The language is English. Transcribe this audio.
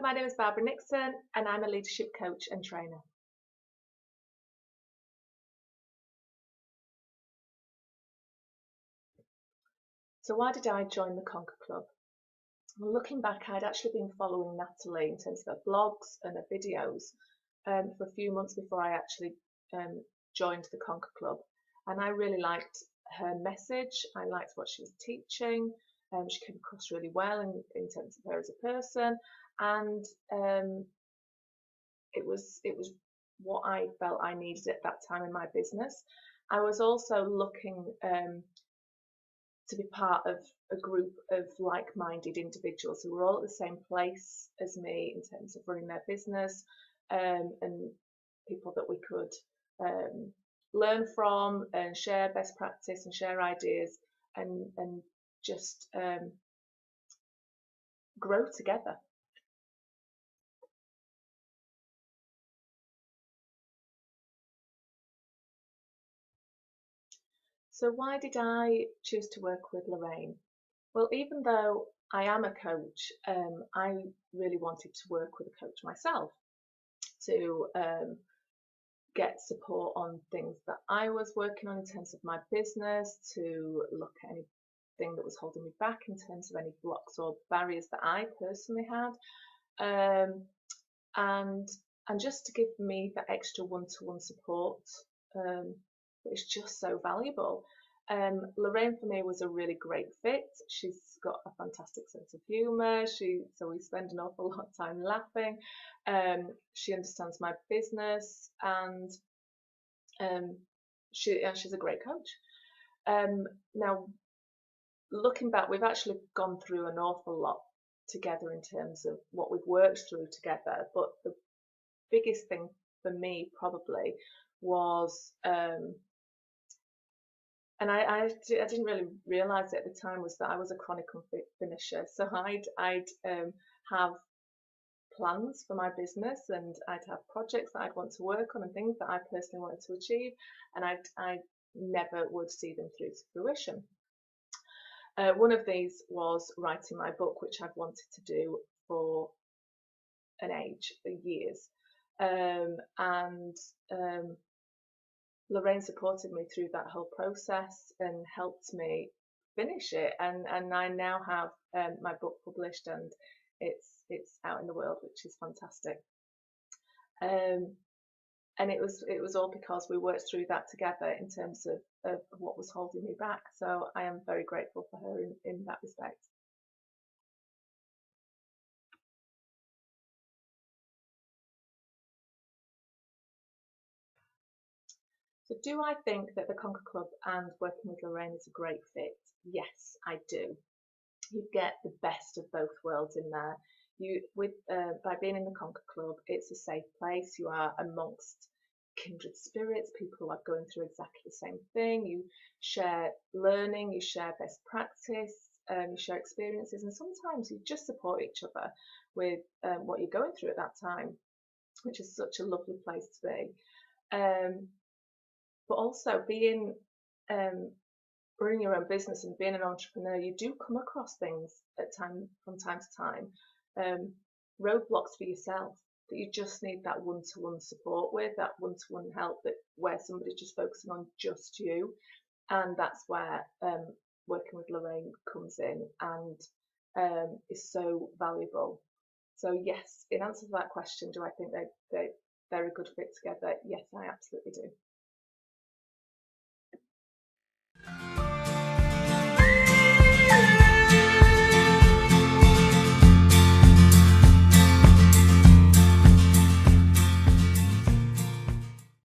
my name is Barbara Nixon and I'm a leadership coach and trainer. So why did I join the Conquer Club? Well, looking back, I'd actually been following Natalie in terms of her blogs and her videos for a few months before I actually joined the Conquer Club. And I really liked her message. I liked what she was teaching. She came across really well in terms of her as a person. And it was what I felt I needed at that time in my business. I was also looking to be part of a group of like-minded individuals who were all at the same place as me in terms of running their business, and people that we could learn from and share best practice and share ideas and just grow together. So why did I choose to work with Lorraine? Well, even though I am a coach, I really wanted to work with a coach myself to get support on things that I was working on in terms of my business, to look at anything that was holding me back in terms of any blocks or barriers that I personally had, and just to give me that extra one-to-one support that is just so valuable. Lorraine for me was a really great fit. She's got a fantastic sense of humour. So we spend an awful lot of time laughing. She understands my business, and she's a great coach. Now, looking back, we've actually gone through an awful lot together in terms of what we've worked through together. But the biggest thing for me probably was, and I didn't really realise it at the time, was that I was a chronic finisher. So I'd have plans for my business, and I'd have projects that I'd want to work on and things that I personally wanted to achieve, and I never would see them through to fruition. One of these was writing my book, which I've wanted to do for years. Lorraine supported me through that whole process and helped me finish it, and I now have my book published, and it's out in the world, which is fantastic. And it was all because we worked through that together in terms of what was holding me back. So I am very grateful for her in that respect. So do I think that the Conquer Club and working with Lorraine is a great fit? Yes, I do. You get the best of both worlds in there. By being in the Conquer Club, it's a safe place. You are amongst kindred spirits, people who are going through exactly the same thing. You share learning, you share best practice, you share experiences, and sometimes you just support each other with what you're going through at that time, which is such a lovely place to be. But also being running your own business and being an entrepreneur, you do come across things from time to time, roadblocks for yourself that you just need that one-to-one support with, that one-to-one help, that where somebody's just focusing on just you, and that's where working with Lorraine comes in and is so valuable. So yes, in answer to that question, do I think they're a good fit together? Yes, I absolutely do.